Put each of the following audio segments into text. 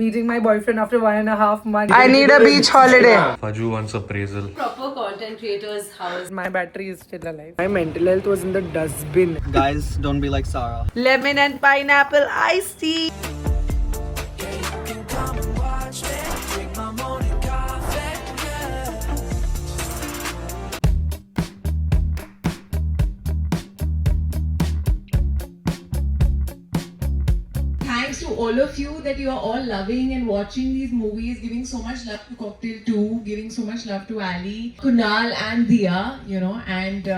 meeting my boyfriend after 1.5 months. I need a beach holiday. Faju wants appraisal. Proper content creators house. My battery is still alive. My mental health was in the dustbin. Guys, don't be like Sarah. Lemon and pineapple iced tea. Thanks to all of you that you are all loving and watching these movies, giving so much love to Cocktail 2, giving so much love to Ali, Kunal and Dia, and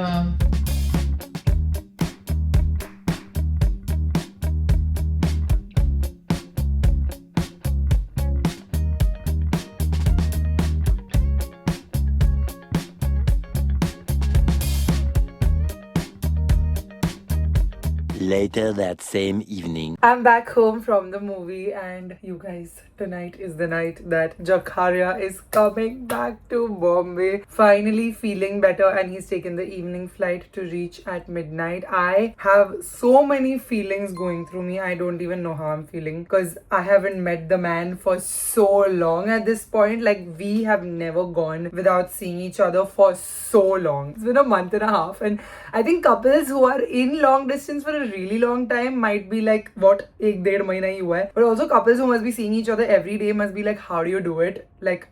Later that same evening. I'm back home from the movie, and you guys, tonight is the night that Jakaria is coming back to Bombay. Finally feeling better, and he's taken the evening flight to reach at midnight. I have so many feelings going through me. I don't even know how I'm feeling because I haven't met the man for so long at this point. Like, we have never gone without seeing each other for so long. It's been a month and a half, and I think couples who are in long distance for a really long time might be like, what, ek ded mahina hi hua hai. But also couples who must be seeing each other every day must be like, how do you do it? Like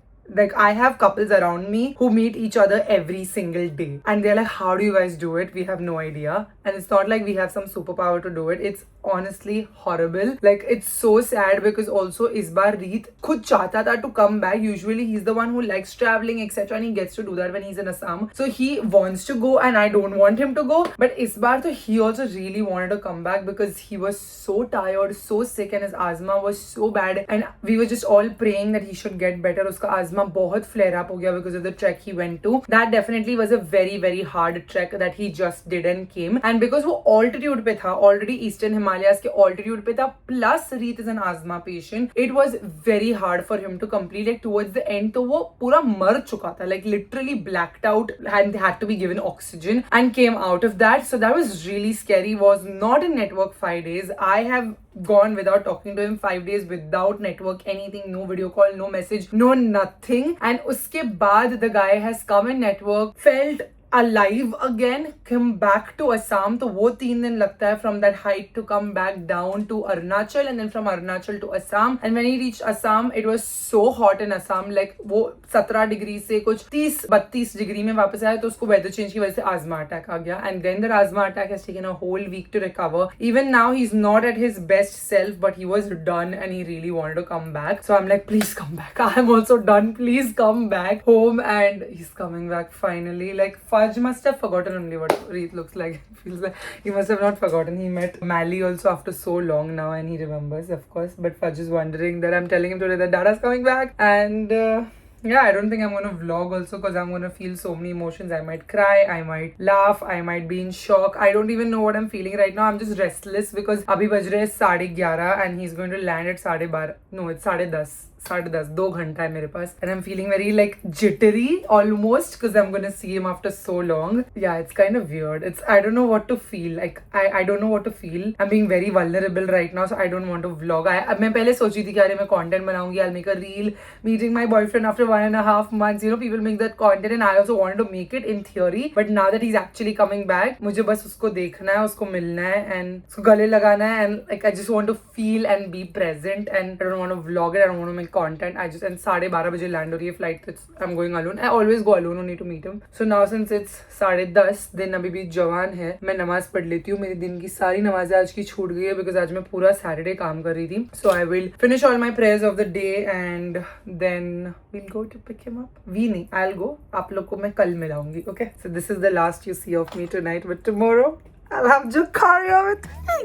I have couples around me who meet each other every single day, and they're like, how do you guys do it? We have no idea. And it's not like we have some superpower to do it. It's honestly horrible. Like, it's so sad because also is baar Reet khud chahta tha to come back. Usually he's the one who likes traveling etc, and he gets to do that when he's in Assam. So he wants to go and I don't want him to go. But is baar to he also really wanted to come back because he was so tired, so sick, and his asthma was so bad, and we were just all praying that he should get better. Uska asthma bahut flare up ho gaya because of the trek he went to. That definitely was a very very hard trek that he just did and came. And because wo altitude pe tha, already eastern Himalayas ke altitude pe tha, plus Reet is an asthma patient, it was very hard for him to complete. Like, towards the end to wo pura mar chuka tha, like literally blacked out and had to be given oxygen and came out of that. So that was really scary. Was not in network 5 days. I have gone without talking to him 5 days without network, anything, no video call, no message, no nothing. And uske baad the guy has come in network, felt alive again, come back to Assam. तो वो 3 दिन लगता है from that height to come back down to Arunachal, and then from Arunachal to Assam. And when he reached Assam, it was so hot in Assam. Like, वो 17 degree से कुछ 30-32 degree में वापस आया, तो उसको weather change की वजह से asthma attack आ गया. And then the asthma attack has taken a whole week to recover. Even now he's not at his best self, but he was done and he really wanted to come back. So I'm like, please come back. I'm also done. Please come back home. And he's coming back finally. Like, Fudge must have forgotten only what Reet looks like. It feels like he must have not forgotten. He met Mally also after so long now, and he remembers, of course. But Fudge is wondering that I'm telling him today that Dada's coming back. And yeah, I don't think I'm gonna vlog also because I'm gonna feel so many emotions. I might cry, I might laugh, I might be in shock. I don't even know what I'm feeling right now. I'm just restless because abhi baj rahe 11:30 and he's going to land at 12:30. No, it's 10:30. 10:30, 2 घंटा है मेरे पास, and I'm feeling very like jittery almost because I'm gonna see him after so long. Yeah, it's kind of weird. I don't know what to feel. Like, I don't know what to feel. I'm being very vulnerable right now, so I don't want to vlog. मैं पहले सोची थी कि अरे मैं content बनाऊंगी, I'll make a reel meeting my boyfriend after 1.5 months. You know, people make that content, and I also wanted to make it in theory. But now that he's actually coming back, मुझे बस उसको देखना है, उसको मिलना है, and उसको गले लगाना है, and like I just want to feel and be present, and I don't want to vlog it. I don't want to make content. I just, and 12:30 बजे land हो रही है flight, I'm going alone. I always go alone, only to meet him. So now since it's 10:30, दिन अभी भी जवान है, मैं नमाज पढ़ लेती हूँ. मेरी दिन की सारी नमाजें आज की छूट गई है because आज मैं पूरा Saturday काम कर रही थी. So I will finish all my prayers of the day and then we'll go to pick him up. We नहीं, I'll go. आप लोग को मैं कल मिलाऊंगी. Okay? So this is the last you see of me tonight, but tomorrow I'll have Jakaria with me.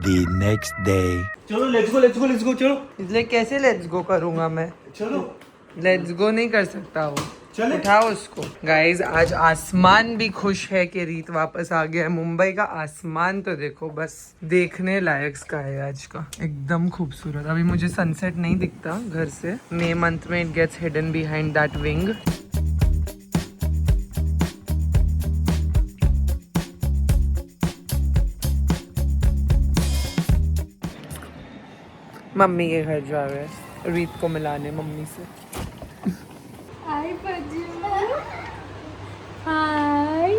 The next day. चलो let's go चलो. इसलिए कैसे लेट्स गो करूंगा मैं? चलो. लेट्स गो नहीं कर सकता वो. चले. उठाओ उसको. गाइज, आज आसमान भी खुश है कि रीत वापस आ गया है. मुंबई का आसमान तो देखो, बस देखने लायक का है आज का. एकदम खूबसूरत. अभी मुझे सनसेट नहीं दिखता घर से. मई मंथ में it gets hidden behind that wing. Mummy के घर जा रहे हैं रीत को मिलाने मम्मी से। हाय बजू, हाय।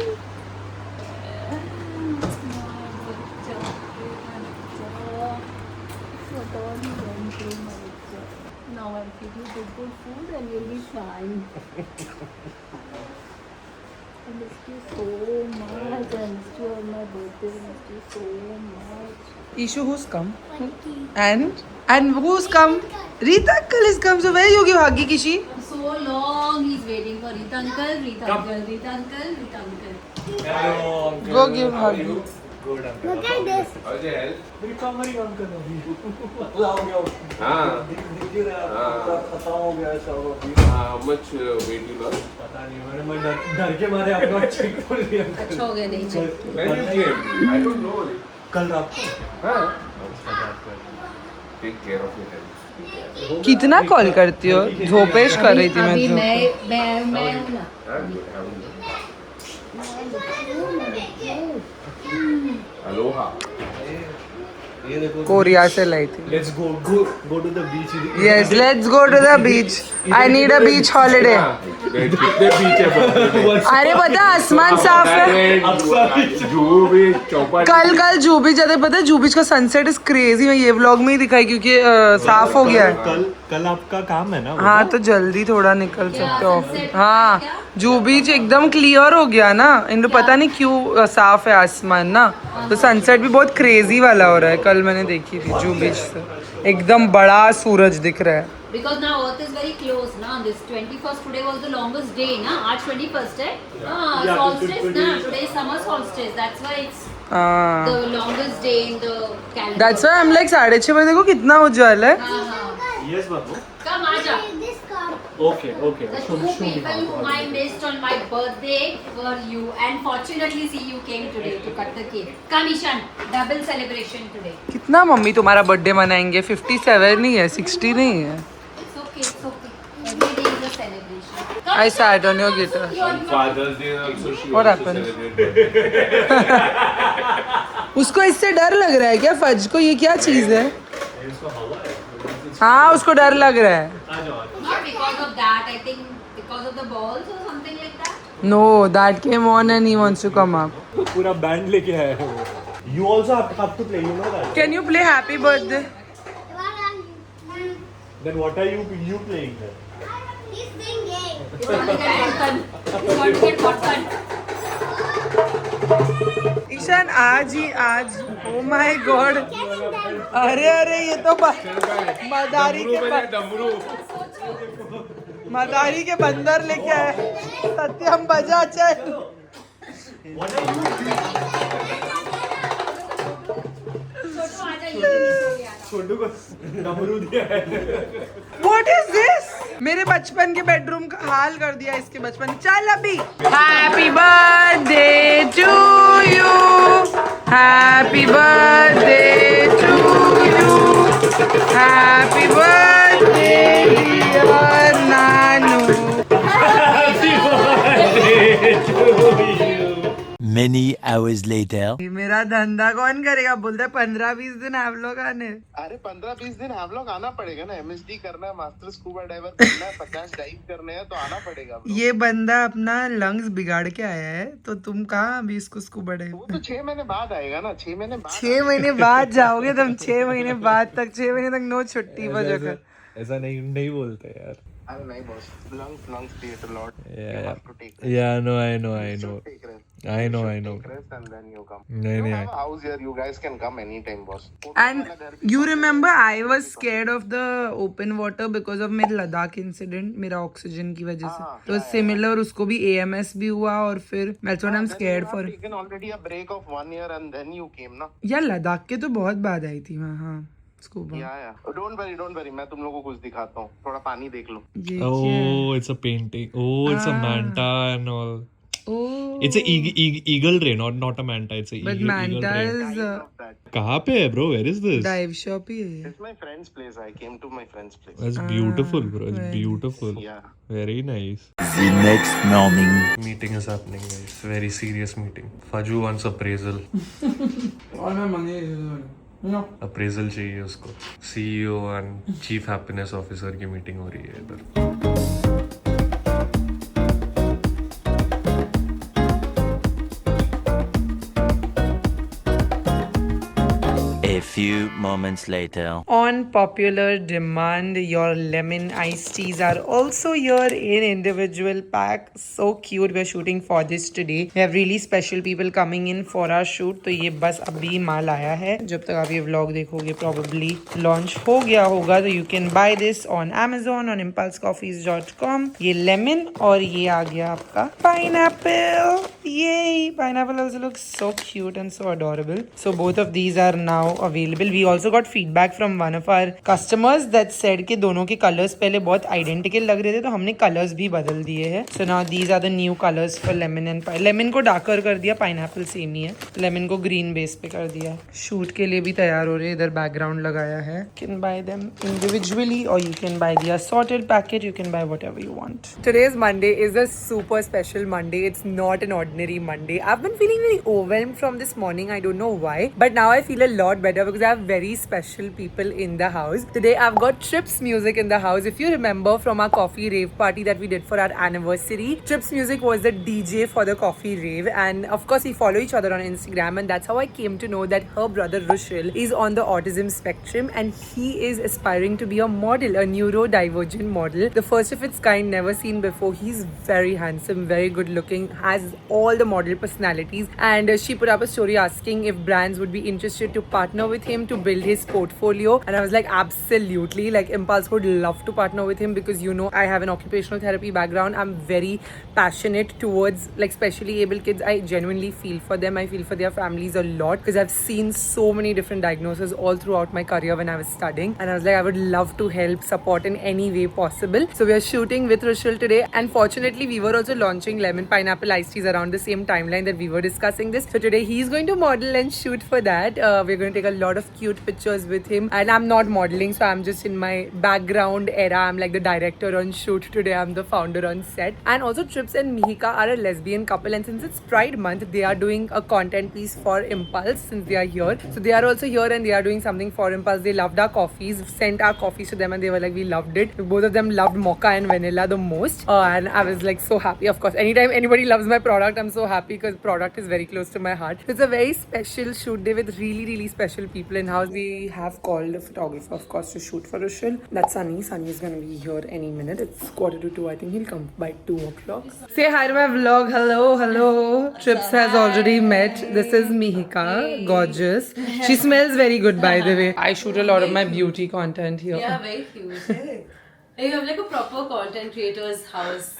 Now I'll feed you good food and you'll be fine. I missed you so much. I missed you on my birthday. I missed you so much. Ishu, who's come? And who's come? Rita uncle is come. So where you give huggy Kishi? So long he's waiting for Rita uncle, Rita uncle, Rita uncle, Rita uncle. Go give huggy. Look at this. Recovery काम कर रहा हूँ How much weight you lost? पता नहीं मैं डर के मारे अपना चेक कर लिया अच्छा हो गया नहीं चल। When you came? I don't know. कल रात को Take care of your health. कितना कॉल करती हो? धोपेश कर रही थी अभी मैं मैं हूँ ना। Aloha. ये देखो कोरिया से लाई थी। Let's go to the beach Yes, let's go to the beach. I need a beach holiday. कितने बीच है? अरे पता आसमान साफ है। जुहू बीच, चौपाटी. कल जू बीच जाते पता है जू बीच का सनसेट इज क्रेजी। मैं ये व्लॉग में ही दिखाई क्योंकि साफ हो गया है। कल आपका काम है ना हाँ तो जल्दी थोड़ा निकल सकते हो। sunset हाँ जू बीच एकदम क्लियर हो गया ना। इनको पता नहीं क्यों साफ है आसमान ना, तो सनसेट भी बहुत क्रेजी वाला हो रहा है। कल मैंने देखी थी जू बीच से, एकदम बड़ा सूरज दिख रहा है। Because now Earth is very close now. This 21st today was the longest day, na? आज 21st है. Solstice na? Today is summer solstice. That's why it's the longest day in the calendar. That's why I'm like 6:30 बजे देखो कितना उजाला है। हाँ. Yes बाबू Come आजा. This car. Okay The two people whom I missed on my birthday were you, and fortunately, see you came today to cut the cake. Come Ishan, double celebration today. कितना mummy तुम्हारा birthday मनाएंगे? 57 नहीं है, 60 नहीं है। It's okay, it's okay. Every day is a celebration. Come, I sat on your guitar. Father's Day also she What also happened? celebrated. उसको इससे डर लग रहा है क्या? फज को ये क्या चीज है? हाँ उसको डर लग रहा है। Not because of that. I think because of the balls or something like that. No, that came on and he wants to come up. पूरा बैंड लेके आया है वो। You also have to play, you know that. Can you play Happy Birthday? Then what are you playing there? He's singing. It's going to get button. It's going to get button. Ishan आज ही आज। Oh my God. अरे ये तो मदारी के बंदर लेके आए। सत्यम बजा चल। छोटू को डमरू दिया है। What is this? मेरे बचपन के बेडरूम का हाल कर दिया इसके बचपन ने। चल अभी। Happy birthday to you. Happy birthday to you. Happy birthday dear Nanu. Many hours later. मेरा धंधा कौन करेगा? बोलता है 15-20 दिन आप लोग आने। अरे 15-20 दिन हम लोग आना पड़ेगा ना। MSD करना है, मास्टर स्कूबा डाइवर करना है, 50 डाइव करने हैं तो आना पड़ेगा। ये बंदा अपना लंग्स बिगाड़ के आया है, तो तुम कहाँ अभी इसको स्कूबा डाइव? वो तो 6 महीने बाद आएगा ना। 6 महीने बाद 6 महीने बाद जाओगे तुम? 6 महीने बाद तक 6 महीने तक नो छुट्टी वजह। ऐसा नहीं बोलते यार। अरे नहीं boss, lungs create a lot. You Yeah. have to take rest. Yeah, I know. You should take rest. I know. Take rest and then you come. नहीं, You नहीं, have a house here. You guys can come anytime, boss. And you remember I was scared of the open water because of मेरे Ladakh incident, मेरा oxygen की वजह से। तो similar उसको भी AMS भी हुआ और फिर that's what I'm scared for. taken already a break of 1 year and then you came ना। यार लद्दाख के तो बहुत बाद आई थी मैं। हाँ स्कूबा। या डोंट वरी मैं तुम लोगों को कुछ दिखाता हूँ। थोड़ा पानी देख लो। ये क्या है? Oh, it's a painting. Oh, it's a manta and all. Oh. It's a eagle ray, not a manta. It's a But eagle manta ray. is कहाँ पे है bro? Where is this? dive shop ही है। It's my friend's place. I came to my friend's place. That's beautiful, bro. It's very beautiful. Yeah. Very nice. The next morning. Meeting is happening, guys. Very serious meeting. Faju wants appraisal. All my money is No. Appraisal चाहिए उसको. CEO and Chief Happiness Officer की meeting हो रही है इधर. A few moments later. On popular demand, your lemon iced teas are also here in individual pack. So cute. We're shooting for this today. We have really special people coming in for our shoot. तो ये बस अभी माल आया है. जब तक आप ये vlog देखोगे probably launch हो गया होगा. तो you can buy this on Amazon, on impulsecoffees.com. ये lemon और ये आ गया आपका pineapple. Yay! Pineapple also looks so cute and so adorable. So both of these are now available. We also got feedback from one of our customers that said कि दोनों के colors पहले बहुत identical लग रहे थे तो हमने colors भी बदल दिए हैं. So now these are the new colors for lemon and lemon को darker कर दिया, pineapple same ही है. Lemon को green base पे कर दिया. Shoot के लिए भी तैयार हो रहे हैं. इधर background लगाया है. You can buy them individually or you can buy the assorted packet. You can buy whatever you want. Today's Monday is a super special Monday. It's not an ordinary Monday. I've been feeling very overwhelmed from this morning. I don't know why, but now I feel a lot better because I have very special people in the house. Today I've got Trips Music in the house. If you remember from our coffee rave party that we did for our anniversary, Trips Music was the DJ for the coffee rave, and of course we follow each other on Instagram, and that's how I came to know that her brother Rushil is on the autism spectrum and he is aspiring to be a model, a neurodivergent model, the first of its kind, never seen before. He's very handsome, very good looking, has all the model personalities, and she put up a story asking if brands would be interested to partner with him to build his portfolio, and I was like, absolutely, like Impulse would love to partner with him because you know I have an occupational therapy background. I'm very passionate towards like specially able kids. I genuinely feel for them. I feel for their families a lot because I've seen so many different diagnoses all throughout my career when I was studying, and I was like, I would love to help support in any way possible. So we are shooting with Rushil today, and fortunately we were also launching lemon pineapple iced teas around the same timeline that we were discussing this. So today he's going to model and shoot for that. We're going to take a lot of cute pictures with him, and I'm not modeling, so I'm just in my background era. I'm like the director on shoot today. I'm the founder on set. And also Trips and Mihika are a lesbian couple, and since it's Pride month, they are doing a content piece for Impulse since they are here. So they are also here and they are doing something for Impulse. They loved our coffees, sent our coffees to them, and they were like, we loved it. Both of them loved mocha and vanilla the most, and I was like so happy. Of course, anytime anybody loves my product, I'm so happy because product is very close to my heart. It's a very special shoot day with really special people in house. We have called a photographer, of course, to shoot for Rushil. That's Sunny. Sunny is gonna be here any minute. It's 1:45. I think he'll come by 2 o'clock. Say hi to my vlog. Hello. Trips has already met. This is Mihika, gorgeous. She smells very good, by the way. I shoot a lot of my beauty content here. Yeah, very cute. You have like a proper content creator's house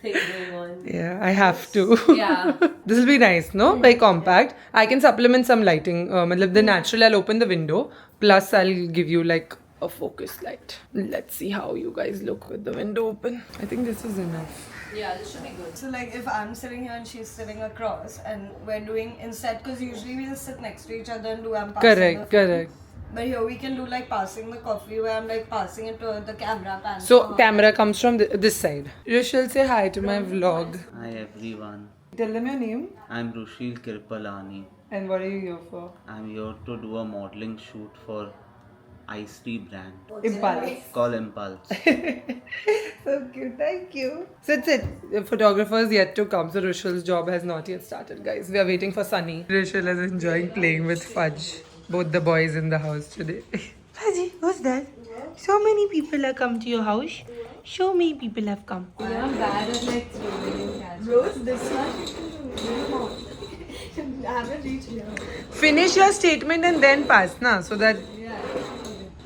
thing going on. Yeah, I have to. Yeah. This will be nice, no? Very compact. I can supplement some lighting. Matlab the natural, I'll open the window. Plus, I'll give you like a focus light. Let's see how you guys look with the window open. I think this is enough. Yeah, this should be good. So like if I'm sitting here and she's sitting across and we're doing instead, because usually we'll sit next to each other and do I'm passing the Correct. But here we can do like passing the coffee where I'm like passing it to the camera pan. So camera comes from this side. Rushil, say hi to my vlog. Hi everyone, Tell them your name. I'm Rushil Kirpalani. And what are you here for? I'm here to do a modeling shoot for Ice Tea brand Impulse. called Impulse. So cute, thank you. So that's it. The photographer is yet to come, so Rushil's job has not yet started, guys. We are waiting for Sunny. Rushil is enjoying playing with Fudge. Both the boys in the house today. Fudgy, who's that? So many people have come to your house. So many people have come. Yeah, I'm bad at like throwing cash. Rose, this one. I haven't reached here. Finish your statement and then pass, na? So that.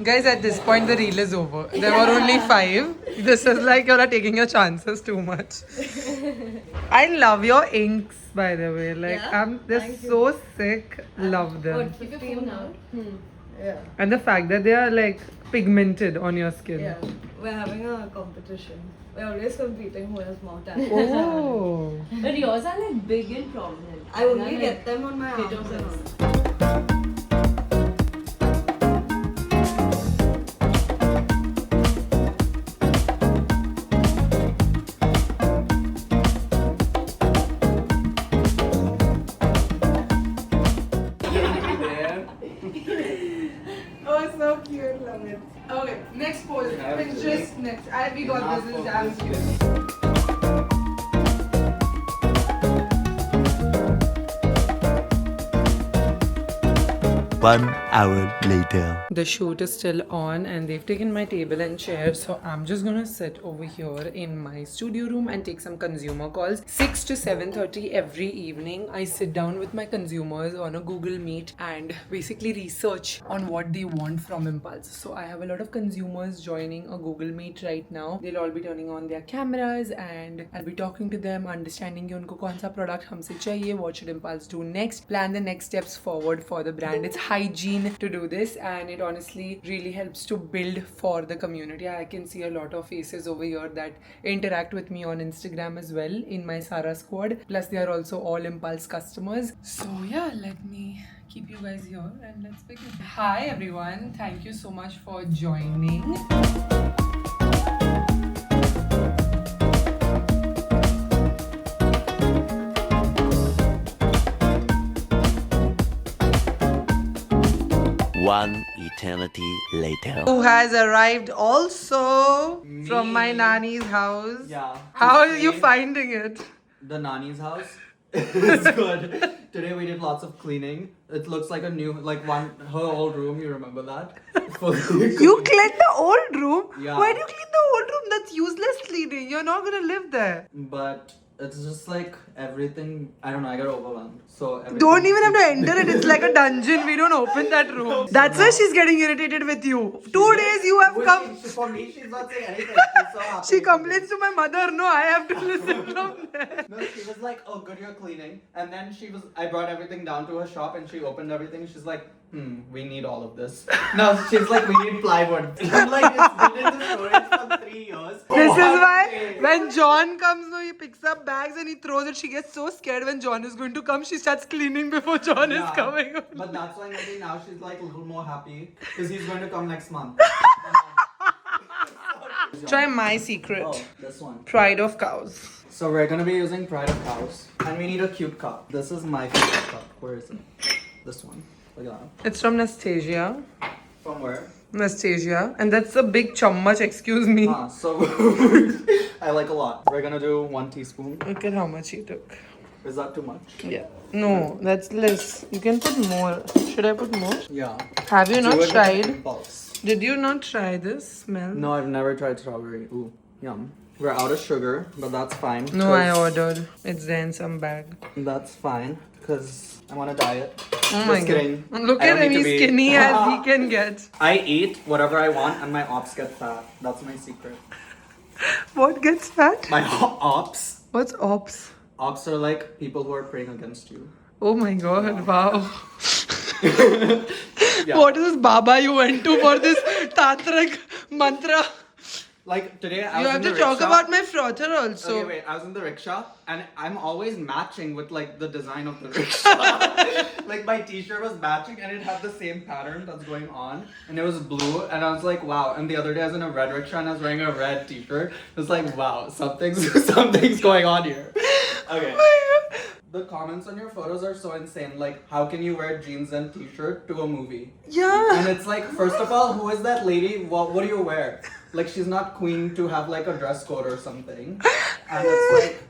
Guys, at this point the reel is over. There were only 5. This is like you're taking your chances too much. I love your inks, by the way. Like they're so sick. Love them. Keep your phone out. Yeah. And the fact that they are like pigmented on your skin. Yeah. We're having a competition. We're always competing who has more talent. Oh. But yours are like big and prominent. I only get them on my arms and all. so cute. Love it. Okay, next poll. Pinterest next. We got this. Is damn cute. One hour later. The shoot is still on and they've taken my table and chair, so I'm just gonna sit over here in my studio room and take some consumer calls. 6 to 7:30 every evening I sit down with my consumers on a Google Meet and basically research on what they want from Impulse. So I have a lot of consumers joining a Google Meet right now. They'll all be turning on their cameras and I'll be talking to them, understanding कि उनको कौन सा product हमसे चाहिए, what should Impulse do next, plan the next steps forward for the brand. It's hygiene to do this and it honestly really helps to build for the community. I can see a lot of faces over here that interact with me on Instagram as well in my Sara squad. Plus they are also all Impulse customers. So yeah, let me keep you guys here and let's begin. Hi everyone, thank you so much for joining. One eternity later. Who has arrived also from my nanny's house. Yeah. How are you finding it? The nanny's house? It's good. Today we did lots of cleaning. It looks like a new, her old room, you remember that? You cleaned the old room? Yeah. Why do you clean the old room? That's useless cleaning. You're not gonna live there. But it's just like everything, I don't know, I got overwhelmed. So Don't even have to enter it. It's like a dungeon. We don't open that room. That's why she's getting irritated with you. 2 days you have come. For me, she's not saying anything. She's so happy. She complains to my mother. No, I have to listen from there. No, she was like, oh, good, you're cleaning. And then I brought everything down to her shop and she opened everything. She's like, we need all of this. No, she's like, we need plywood. I'm like, it's been in the storage for 3 years. This is why when John comes, he picks up bags and he throws it. She gets so scared when John is going to come. She starts cleaning before John is coming. But that's why maybe now she's like a little more happy because he's going to come next month. Try my secret. Oh, this one. Pride of cows. So we're going to be using Pride of Cows. And we need a cute cup. This is my favorite cup. Where is it? This one. Look at that. It's from Nastasia. From where? Nastasia. And that's a big chammach, excuse me. So I like a lot. We're gonna do 1 teaspoon. Look at how much he took. Is that too much? Yeah. No, that's less. You can put more. Should I put more? Yeah. Have you not tried? Impulse. Did you not try this? Smell? No, I've never tried strawberry. Ooh, yum. We're out of sugar, but that's fine. No, I ordered. It's there in some bag. That's fine, because I'm on a diet. Oh my god. Look at him, he's skinny as he can get. I eat whatever I want and my ops get fat. That's my secret. What gets fat? My ops. What's ops? Ops are like people who are praying against you. Oh my god, wow. Yeah. What is this Baba you went to for this tantric mantra? Like today I You was have in to the talk rickshaw. about my frother also. Okay, wait. I was in the rickshaw and I'm always matching with like the design of the rickshaw. Like my t-shirt was matching and it had the same pattern that's going on and it was blue and I was like, wow. And the other day I was in a red rickshaw and I was wearing a red t-shirt. It was like, wow, something's going on here. Okay. The comments on your photos are so insane. Like, how can you wear jeans and t-shirt to a movie? Yeah. And it's like, first of all, who is that lady? What do you wear? Like, she's not queen to have like a dress code or something. And it's like,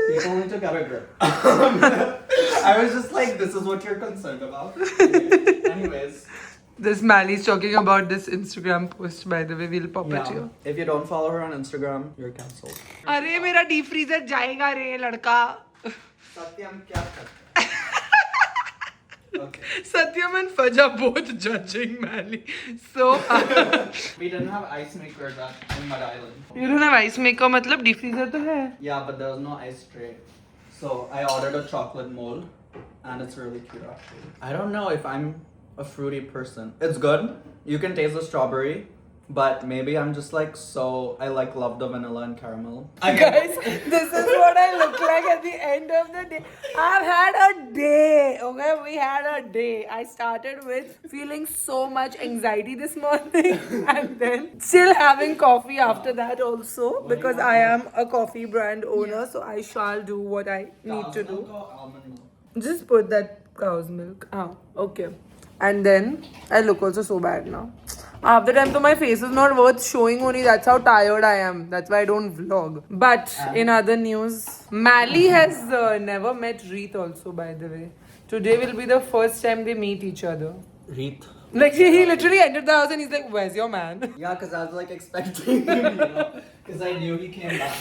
people need to get a grip. I was just like, this is what you're concerned about. Anyways. This Mali's talking about this Instagram post, by the way. We'll pop it here. If you don't follow her on Instagram, you're cancelled. अरे मेरा deep freezer जाएगा रे लड़का. Satyam kya karta? Okay. Satyam and Faja both judging Mali. So We didn't have ice makers in Mud Island. you don't have ice maker, मतलब deep freezer तो है. Yeah, but there was no ice tray. So I ordered a chocolate mold and it's really cute actually. I don't know if I'm a fruity person. It's good. You can taste the strawberry. But maybe I'm just like I love the vanilla and caramel. Guys, this is what I look like at the end of the day. I've had a day, okay? We had a day. I started with feeling so much anxiety this morning and then still having coffee after that also because I am a coffee brand owner, so I shall do what I need to do. Just put that cow's milk. Oh, okay. And then I look also so bad now. Half the time, so my face is not worth showing only. That's how tired I am. That's why I don't vlog. But in other news, Mally has never met Reet also, by the way. Today will be the first time they meet each other. Reet. Like he literally entered the house and he's like, "Where's your man?" Yeah, because I was like expecting him, because I knew he came back.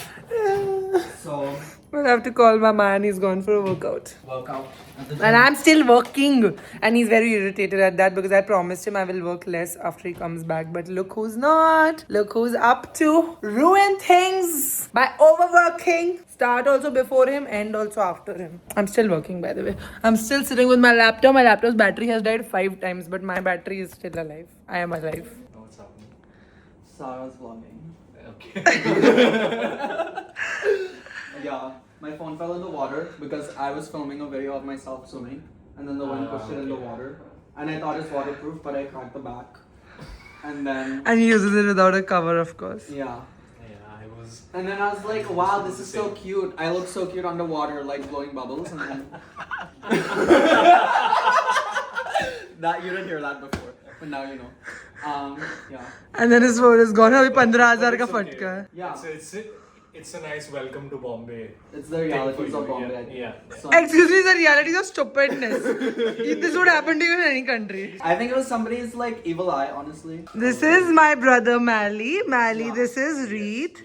So, I'll have to call my man. He's gone for a workout. workout. And I'm still working. And he's very irritated at that because I promised him I will work less after he comes back. But look who's not. Look who's up to ruin things by overworking. Start also before him, end also after him. I'm still working, by the way. I'm still sitting with my laptop. My laptop's battery has died 5 times, but my battery is still alive. I am alive. What's happening? Sarah's vlogging. Okay. Yeah, my phone fell in the water because I was filming a video of myself swimming, and then the wind pushed it in the water. And I thought it's waterproof, but I cracked the back. And then, And he uses it without a cover, of course. yeah. Yeah, I was. And then I was like, wow, this is so cute. I look so cute underwater, like blowing bubbles. And then that you didn't hear that before, but now you know. Yeah. And then his phone is gone. Abhi 15,000 ka fatka hai. Yeah. It's a nice welcome to Bombay. It's the realities of Bombay, I think. Yeah. So, Excuse me, the realities of stupidness. This would happen to you in any country. I think it was somebody's like evil eye, honestly. This is my brother Mally. Mally, this is Reet.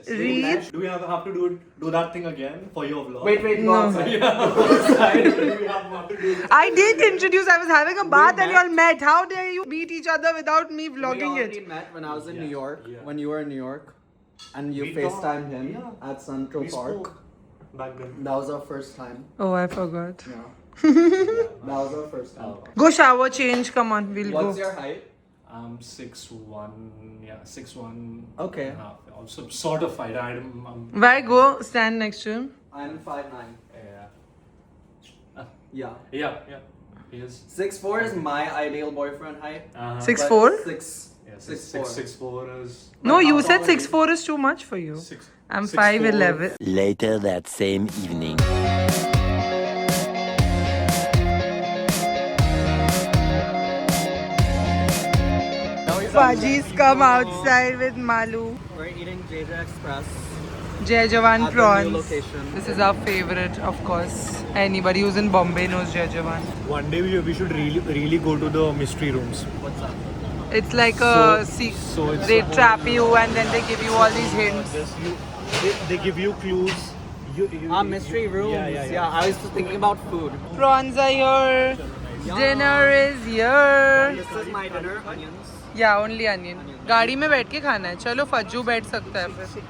Reet. Do we have to do that thing again for your vlog? Wait, go outside. Do we have to do I did introduce. I was having a bath and you all met. How dare you meet each other without me We vlogging already it? met when I was in New York, Yeah. when you were in New York, and you We FaceTimed talked, him yeah. at Central We Park. spoke back then. That was our first time. Oh, I forgot. Yeah. That was our first time. Go shower, change. Come on, we'll What's go. your height? I'm 6'1", yeah, 6'1". Okay. and a half. Also sort of height. I'm Why go stand next to him? I'm 5'9". yeah. Yeah. Yeah. He is. 6'4" is my ideal boyfriend height. 6'4"? 6'4" is. No, you said 6'4" is too much for you. I'm 5'11". Later that same evening. Paji's come outside with Malu. We're eating JJ Express. Jai Jawan At the new prawns. location. This is our favorite, of course. Anybody who's in Bombay knows Jai Jawan. One day we should really go to the mystery rooms. What's that? It's like a so it's they a whole- trap you and then they give you all these hints. They give you clues. Mystery rooms. Yeah. I was just thinking about food. Prawns are here. Dinner is here. This is my dinner. Onions. Yeah, only onion. गाड़ी में बैठ के खाना है. चलो फज्जू बैठ सकता है फिर.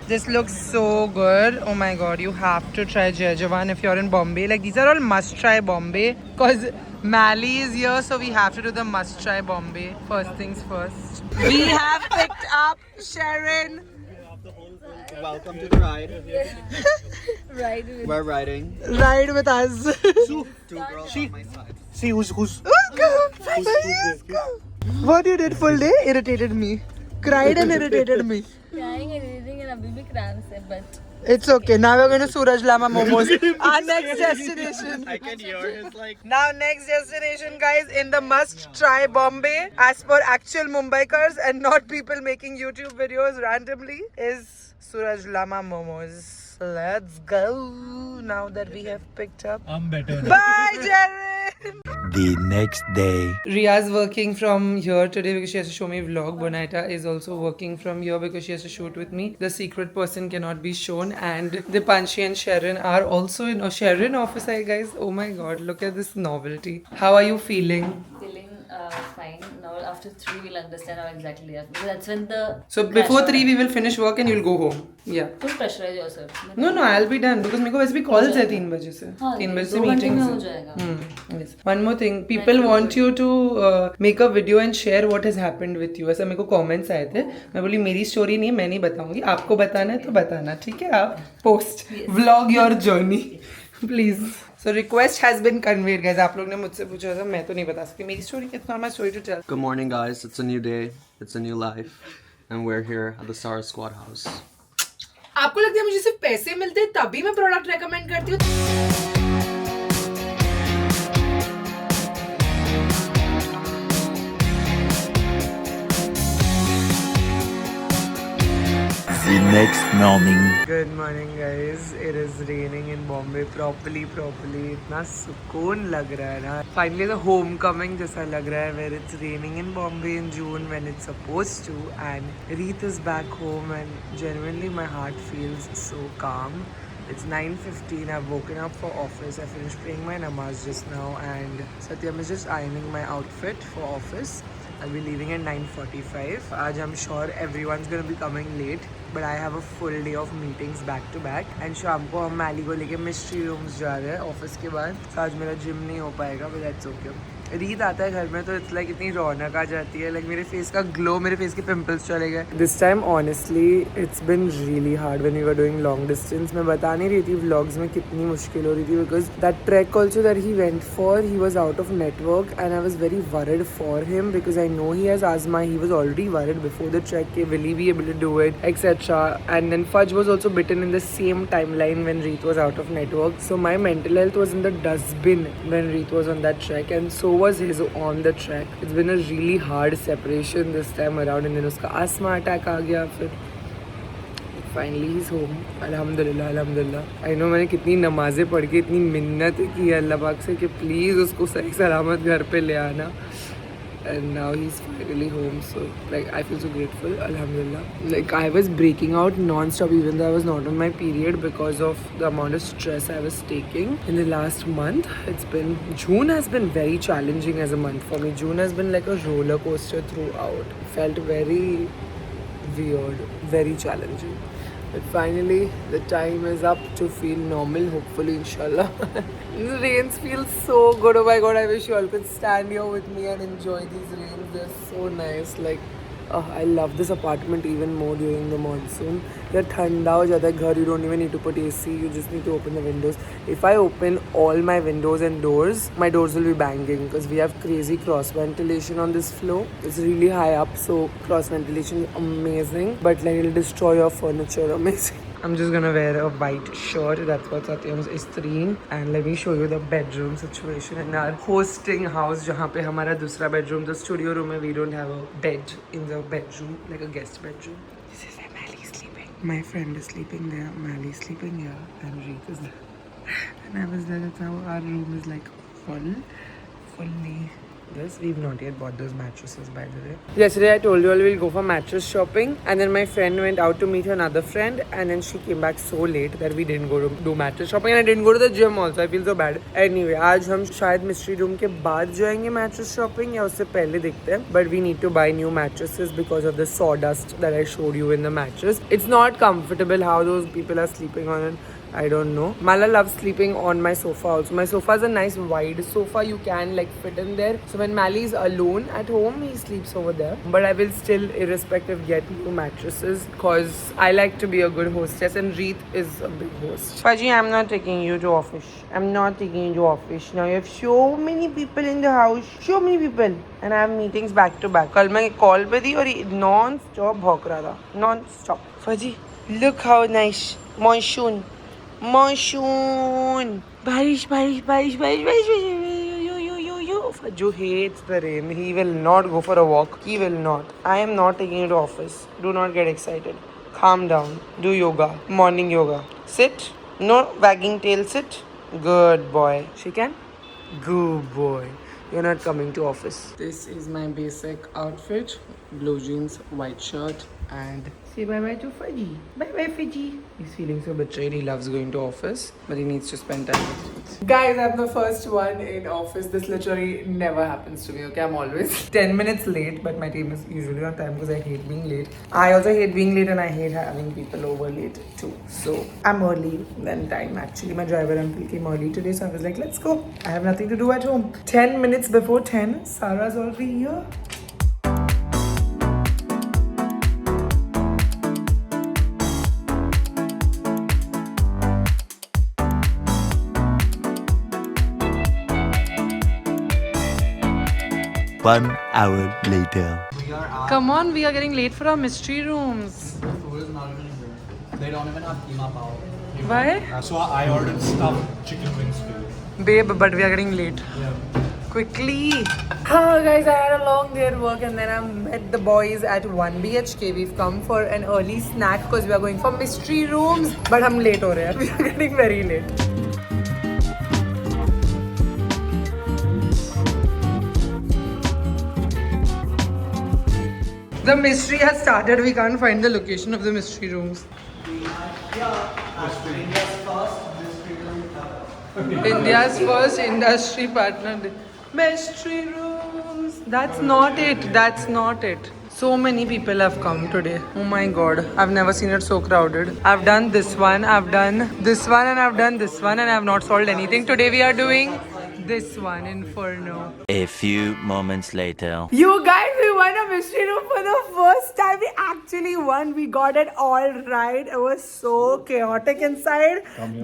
This looks so good. Oh my god, you have to try Jai Jawan if you're in Bombay. Like these are all must try Bombay. Cause Mally is here, so we have to do the must try Bombay. First things first. We have picked up Sharon. Welcome to the ride. Right. We're riding. Ride with us. Two girls on my side. See who's What you did full day irritated me. Cried and irritated me. Crying and everything and abhi bhi cramps hai, but It's okay. Now we're going to Suraj Lama Momos. Our next destination. I can hear his like. Now next destination, guys, in the must-try Bombay, as per actual Mumbaikars and not people making YouTube videos randomly, is Suraj Lama Momos. Let's go. Now that we have picked up. I'm better. Bye, Jared. The next day. Ria's working from here today because she has to show me vlog. Bonita is also working from here because she has to shoot with me. The secret person cannot be shown, and Dipanshi and Sharon are also in Sharon office, guys. Oh my god, look at this novelty. How are you feeling? Feeling fine. Now after 3 we'll understand how exactly they are. Because that's when the So before 3 we will finish work and you'll go home. Yeah. don't pressurize yourself. No, I'll be done because मेरे को वैसे भी calls है 3 बजे से. हाँ, 3 बजे से 2 घंटे में meetings हो है. जाएगा. Yes. One more thing. People want you to make a video and share what has happened with you. ऐसा मेरे को comments आए थे. मैं बोली मेरी story नहीं है, मैं नहीं बताऊंगी. आपको बताना है तो बताना. ठीक है? आप post vlog your journey. Please. So request has been conveyed, guys. आप लोग ने मुझसे पूछा था, मैं तो नहीं बता सकती. मेरी story, it's not my story to tell. Good morning, guys. It's a new day. It's a new life, and we're here at the Star Squad house. आपको लगता है मुझे सिर्फ पैसे मिलते हैं तभी मैं प्रोडक्ट रेकमेंड करती हूँ? The next morning. Good morning guys. It is raining in Bombay properly. इतना सुकून लग रहा है ना. Finally the homecoming जैसा लग रहा है where it's raining in Bombay in June when it's supposed to, and Reet is back home and genuinely my heart feels so calm. It's 9:15. I've woken up for office. I finished praying my namaz just now and Satyam is just ironing my outfit for office. I'll be leaving at 9:45. Aaj I'm sure everyone's gonna be coming late, but I have a full day of meetings back to back. And शाम को हम मैली को लेके mystery rooms जा रहे हैं office के बाद. तो आज मेरा जिम नहीं हो पाएगा, but that's okay. रीत आता है घर में तो इट्स लाइक इतनी रौनक आ जाती है. लाइक मेरे फेस का ग्लो, मेरे फेस के पिंपल्स चले गए. This time honestly it's been really hard when we were doing long distance. मैं बता नहीं रही थी व्लॉग्स में कितनी मुश्किल हो रही थी because that track also that he went for, he was out of network and I was very worried for him because I know he has asthma. He was already worried before the track के will he be able to do it etcetera. And then फज was also bitten in the same time line when Reet was out of network. So my mental health was in the dustbin when Reet was on that track and so was his on the track. It's been a really hard separation this time around and then उसका asthma attack आ गया. फिर finally he's home. Alhamdulillah, alhamdulillah. I know मैंने कितनी नमाज़ें पढ़ के इतनी मिन्नत की अल्लाह पाक से कि प्लीज़ उसको सही सलामत घर पे ले आना. And now he's finally home, so like I feel so grateful. Alhamdulillah. Like I was breaking out non-stop even though I was not on my period because of the amount of stress I was taking in the last month. June has been very challenging as a month for me. June has been like a roller coaster throughout. It felt very weird, very challenging. But finally, the time is up to feel normal, hopefully, inshallah. The rains feel so good. Oh my god, I wish you all could stand here with me and enjoy these rains. They're so nice. Like, I love this apartment even more during the monsoon. You're thanda ho jata hai ghar, you don't even need to put AC, you just need to open the windows. If I open all my windows and doors, my doors will be banging because we have crazy cross ventilation on this floor. It's really high up, so cross ventilation is amazing, but like it'll destroy your furniture. Amazing. I'm just gonna wear a white shirt. That's what Satyam's istreen. And let me show you the bedroom situation in our hosting house, जहाँ पे हमारा दूसरा bedroom, the studio room है. We don't have a bed in the bedroom, like a guest bedroom. This is where Mally is sleeping. My friend is sleeping there. Mally is sleeping here, and Reet is there. And I was there. That's how our room is like fully. This we've not yet bought those mattresses by the way. Yesterday I told you all we'll go for mattress shopping and then my friend went out to meet her another friend and then she came back so late that we didn't go to do mattress shopping and I didn't go to the gym also. I feel so bad. Anyway, आज हम शायद mystery room के बाद जाएंगे mattress shopping या उससे पहले देखते हैं. But we need to buy new mattresses because of the sawdust that I showed you in the mattress. It's not comfortable how those people are sleeping on it. I don't know. Mala loves sleeping on my sofa also. My sofa is a nice wide sofa. You can like fit in there. So when Mali is alone at home, he sleeps over there. But I will still, irrespective, get new mattresses because I like to be a good hostess and Reet is a big host. Faji, I'm not taking you to office. I'm not taking you to office. Now you have so many people in the house. So many people. And I have meetings back to back. कल मैं call पे थी और non-stop भौंक रहा था. Non-stop. Faji, look how nice. Monsoon. Barish. Fajju hates the rain. He will not go for a walk. He will not. I am not taking you to office. Do not get excited. Calm down. Do yoga. Morning yoga. Sit. No wagging tail. Sit. Good boy. She can? Good boy. You're not coming to office. This is my basic outfit. Blue jeans, white shirt and say bye-bye to Faji. Bye-bye Faji. He's feeling so betrayed. He loves going to office, but he needs to spend time with Reet. Guys, I'm the first one in office. This literally never happens to me, okay? I'm always 10 minutes late, but my team is usually on time because I hate being late. I also hate being late and I hate having people over late too. So, I'm early than time actually. My driver uncle came early today, so I was like, let's go. I have nothing to do at home. 10 minutes before 10, Sarah's already here. One hour later. Come on, we are getting late for our mystery rooms. The food is not even here. They don't even have keema pao. Why? So I ordered stuffed chicken wings for you. Babe, but we are getting late. Yeah. quickly. Guys, I had a long day at work and then I met the boys at 1 BHK. We've come for an early snack because we are going for mystery rooms. But हम late हो रहे हैं. We are getting very late. The mystery has started. We can't find the location of the mystery rooms. India's first industry partner. Mystery rooms. That's not it. That's not it. So many people have come today. Oh my god. I've never seen it so crowded. I've done this one, I've done this one, and I've done this one, and I've not solved anything. Today we are doing this one, Inferno. A few moments later. You guys, we won a mystery room for the first time. We actually won. We got it all right. It was so chaotic inside.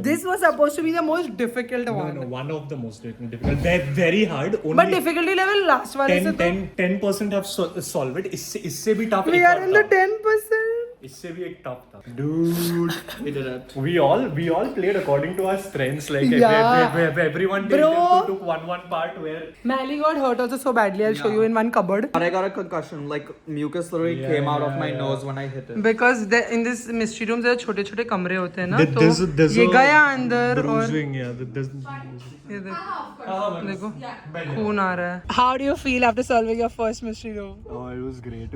This was supposed to be the most difficult one. No, one of the most difficult. They're very hard. Only But difficulty level last one is 10% have solved it. इससे भी tough. We are in the 10%. इससे भी एक tough था. Dude, We did it. we all played according to our strengths. Like Yeah. everyone Bro. took one part where. Mally got hurt also so badly. I'll show you in one cupboard. But I got a concussion. Like mucus literally came out of my nose when I hit it. Because in this mystery room there छोटे छोटे कमरे होते हैं ना There's तो ये गया अंदर और bruising, yeah. There's ये देखो खून आ रहा है. How do you feel after solving your first mystery room? Oh, it was great.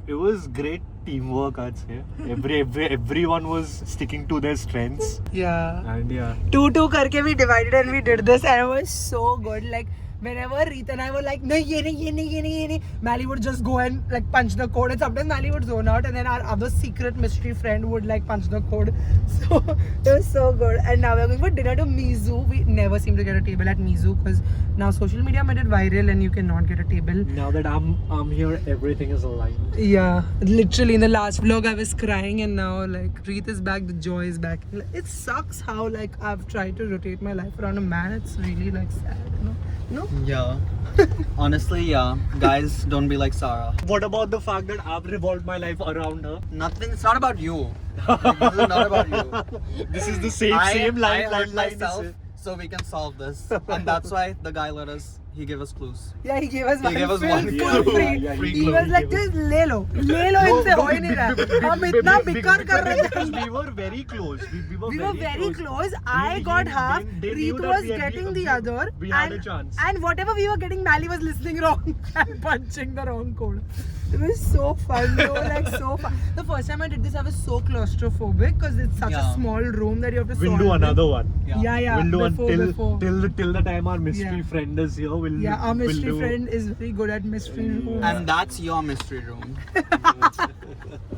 It was great teamwork, I'd say. Everyone was sticking to their strengths. Yeah. And yeah. 2-2 करके we divided and we did this and it was so good. Like whenever Rita and I were like, no, ye nahi, Mally would just go and like punch the code, and sometimes Mally would zone out, and then our other secret mystery friend would like punch the code. So it was so good. And now we're going for dinner to Mizu. We never seem to get a table at Mizu because now social media made it viral and you cannot get a table. Now that I'm here, everything is aligned. Yeah, literally in the last vlog I was crying and now like Reet is back, the joy is back. It sucks how like I've tried to rotate my life around a man. It's really like sad, you know? No? Yeah. Honestly, yeah. Guys, don't be like Sarah. What about the fact that I've revolved my life around her? Nothing. It's not about you. Like, this is not about you. This is the same line. I hurt myself, so we can solve this, and that's why the guy let us. He gave us clues. Yeah, he gave us He gave us full one clue. free. Yeah, He was like, just ले लो इनसे हो ही नहीं रहा. हम इतना beaker कर रहे थे. Because we were very close. We were very close. I got half. Reet was getting the other. We had a chance. And whatever we were getting, Mally was listening wrong and punching the wrong code. It was so fun, though, like so fun. The first time I did this, I was so claustrophobic because it's such a small room that you have to solve. We'll do another one. Yeah. We'll do before. till the time our mystery friend is here. Our mystery friend is very good at mystery rooms. And that's your mystery room.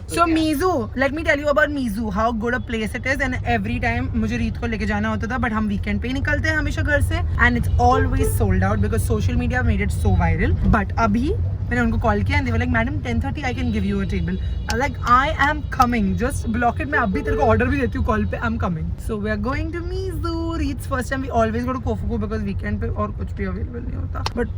So Mizu, let me tell you about Mizu, how good a place it is. And every time मुझे रीत को लेके जाना होता था, but हम weekend पे ही निकलते हैं हमेशा घर से. And it's always sold out because social media made it so viral. But अभी मैंने उनको कॉल किया and they were like, madam 10:30 I can give you a table. I'm like, I am coming. Just block it. मैं अभी तेरे को order भी देती हूँ call पे. I'm coming. So we are going to Mizu. Reet's first time. We always go to Kofuku because weekend पे और कुछ भी available नहीं होता. But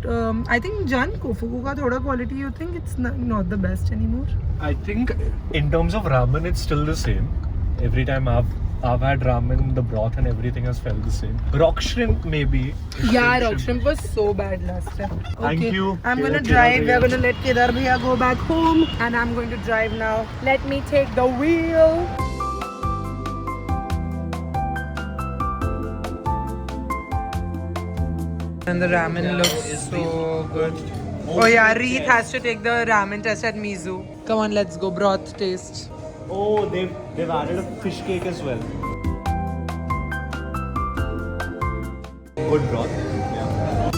I think Jan, Kofuku का थोड़ा quality. You think it's not the best anymore? I think in terms of ramen, it's still the same. Every time I've had ramen, the broth and everything has felt the same. Rock shrimp maybe. Yeah, rock shrimp was so bad last time. Okay. Thank you. I'm gonna drive. We're gonna let Kedar bhaiya go back home, and I'm going to drive now. Let me take the wheel. And the ramen looks so good. Oh yeah, Reet has to take the ramen test at Mizu. Come on, let's go. Broth taste. Oh, they've added a fish cake as well. Good broth. Yeah.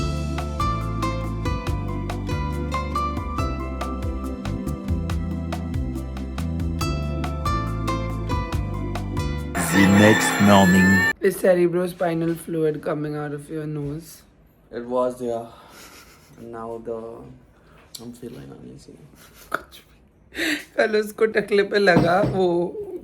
The next morning. Is cerebrospinal fluid coming out of your nose? It was, yeah. And now I'm feeling uneasy. कल उसको टकले पे लगा वो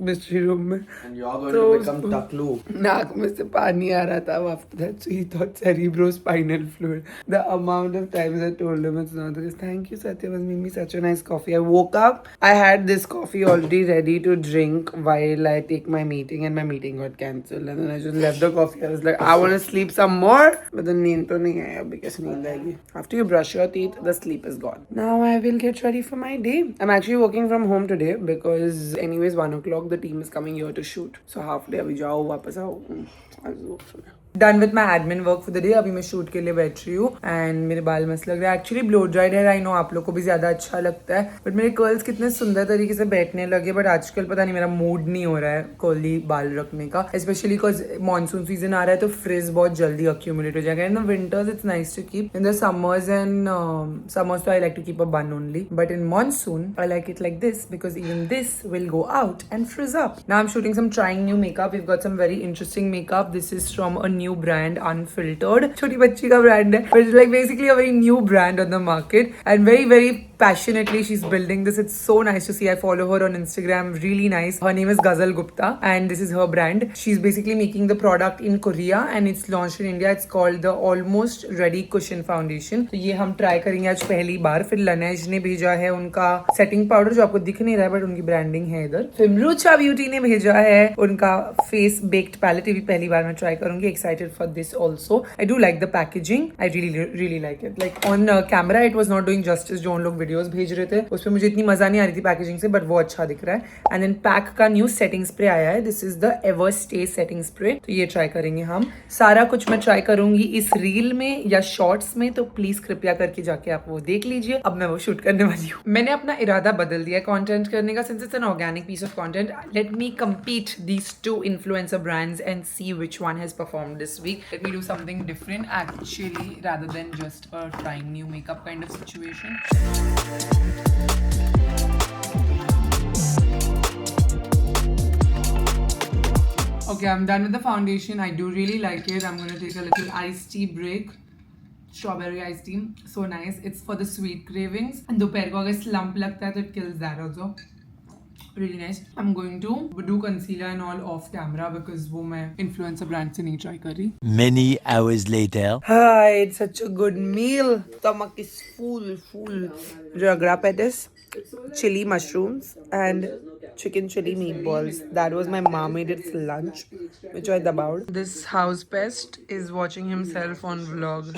mystery room में. And you're going तो to become उसको Taklu. नाक में से पानी आ रहा था. After that, so he thought cerebrospinal fluid. The amount of times I told him it's not this. Thank you, Satya, was made me such a nice coffee. I woke up, I had this coffee already ready to drink while I take my meeting, and my meeting got cancelled. And then I just left the coffee. I was like, I want to sleep some more, but the नींद तो नहीं आया because नींद आएगी. After you brush your teeth, the sleep is gone. Now I will get ready for my day. I'm actually working from home today because anyways 1 o'clock the team is coming here to shoot. So half day अभी जाओ वापस आओ. Done with my admin work for the day. अभी मैं shoot के लिए बैठ रही हूँ एंड मेरे बाल मस्त लग रहे हैं. एक्चुअली ब्लो ड्राइड है. आई नो आप लोग को भी ज्यादा अच्छा लगता है बट मेरे कर्ल्स कितने सुंदर तरीके से बैठने लगे. बट आजकल पता नहीं मेरा मूड नहीं हो रहा है कर्ली बाल रखने का, स्पेशली बिकॉज मानसून सीजन आ रहा है तो फ्रिज बहुत जल्दी अक्यूमुलेट हो जाएगा. In the winters it's nice to keep. In the summers and summers तो I like to keep a bun only, but in monsoon I like it like this because even this will go out and frizz up. Now I am shooting some trying new makeup. We got some very interesting makeup. This is from a new brand, Unfiltered. छोटी बच्ची का brand है, but it's like basically a very new brand on the market and very passionately she's building this. It's so nice to see. I follow her on Instagram. Really nice. Her name is Ghazal Gupta and this is her brand. She's basically making the product in Korea and it's launched in India. It's called the Almost Ready Cushion Foundation. तो ये हम try करेंगे आज पहली बार. फिर Laneige ने भेजा है उनका setting powder जो आपको दिख नहीं रहा है but उनकी branding है इधर. फिर रुचा ब्यूटी ने भेजा है उनका face baked palette. ये भी पहली बार मैं try करूंगी. Excited for this also. I do like the packaging. I really like it. Like on camera it was not doing justice. जो उन लोग वीडियोस भेज रहे थे उसपे मुझे इतनी मजा नहीं आ रही थी पैकेजिंग से, बट वो अच्छा दिख रहा है. एंड देन पैक का न्यू सेटिंग स्प्रे आया है. This is the ever stay setting spray. तो ये ट्राई करेंगे हम. सारा कुछ मैं ट्राई करूंगी इस रील में या शॉर्ट्स में, तो प्लीज कृपया करके जाके आप वो देख लीजिए. अब मैं वो शूट करने वाली हूँ. मैंने अपना इरादा बदल दिया कंटेंट करने का. Since it's an organic piece of content, let me compete these two influencer brands and see which one has performed this week. Let me do something different actually rather than just a trying new makeup kind of situation. Okay, I'm done with the foundation. I do really like it. I'm gonna take a little iced tea break. Strawberry iced tea, so nice. It's for the sweet cravings. And दोपहर को अगर slump लगता है तो it kills that also. Really nice. I'm going to do concealer and all off camera because वो मैं influencer brand से नहीं try कर रही. Many hours later. Hi, it's such a good meal. Stomach is full. Ragra patties, chili mushrooms, and chicken chili meatballs. That was my mom made its lunch, which I dabawed. This house pest is watching himself on vlog.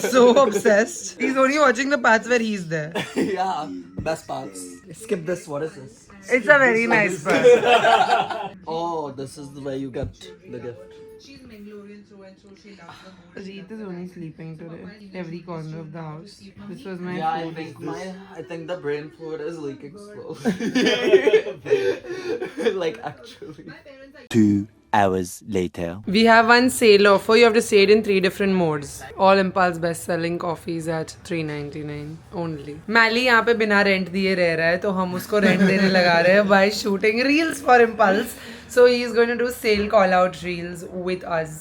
So obsessed. He's only watching the parts where he's there. Yeah, best parts. Skip this. What is this? It's a very nice part. Oh, this is the way you get the gift. She's Mangalorean through and through. She loves the mood. Reet is only sleeping today. Every corner of the house. This was my food. I think the brain fluid is leaking slowly. Like actually. 2 hours later. We have one sale offer. You have to say it in 3 different modes. All Impulse best-selling coffees at $3.99 only. Mally यहाँ पे बिना rent दिए रह रहा है तो हम उसको रेंट देने लगा रहे हैं by shooting reels for Impulse. So he is going to do sale call-out reels with us.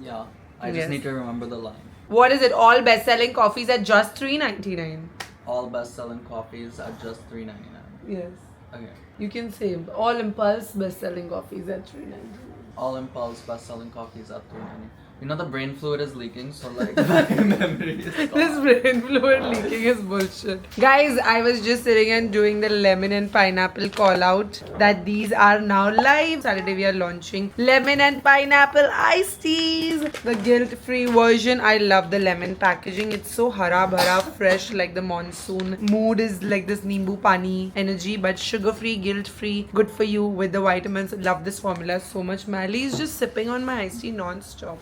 Yeah, I just need to remember the line. What is it? All best-selling coffees at just $3.99. All best-selling coffees at just $3.99. Yes. Okay. You can say all Impulse best-selling coffees at $3.99. All Impulse best-selling coffees at $3.99. You know the brain fluid is leaking, so like memory is gone. This brain fluid leaking is bullshit. Guys, I was just sitting and doing the lemon and pineapple call out that these are now live. Saturday we are launching lemon and pineapple iced teas. The guilt-free version. I love the lemon packaging. It's so hara bhara, fresh, like the monsoon. Mood is like this nimbu pani energy, but sugar-free, guilt-free, good for you with the vitamins. Love this formula so much. Mally is just sipping on my iced tea non-stop.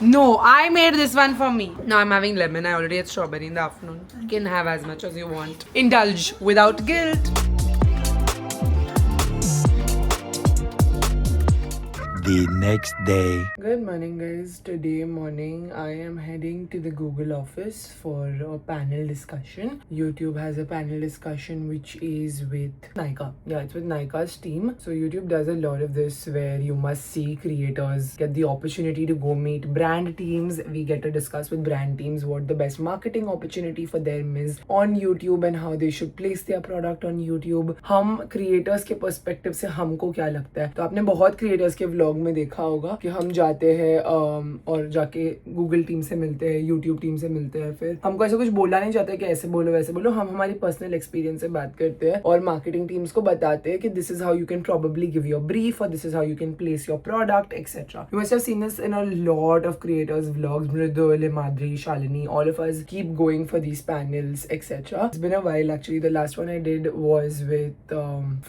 No, I made this one for me. Now I'm having lemon. I already had strawberry in the afternoon. You can have as much as you want. Indulge without guilt. The next day. Good morning, guys. Today morning I am heading to the Google office for a panel discussion. YouTube has a panel discussion which is with Nykaa. Yeah, it's with Nykaa's team. So YouTube does a lot of this where you must see creators get the opportunity to go meet brand teams. We get to discuss with brand teams what the best marketing opportunity for them is on YouTube and how they should place their product on YouTube. हम creators के perspective से हमको क्या लगता है? तो आपने बहुत creators के vlog में देखा होगा कि हम जाते हैं और जाके Google टीम से मिलते हैं, YouTube टीम से मिलते हैं. फिर हमको ऐसा कुछ बोलना नहीं चाहते कि ऐसे बोलो वैसे बोलो. हम हमारी पर्सनल एक्सपीरियंस से बात करते हैं और मार्केटिंग टीम्स को बताते हैं कि this is how you can probably give your brief or this is how you can place your product, etc. You must have seen this in a lot of creators vlogs. Mridul, Madri, Shalini, all of us keep going for these panels, etc. It's been a while actually. The last one I did was with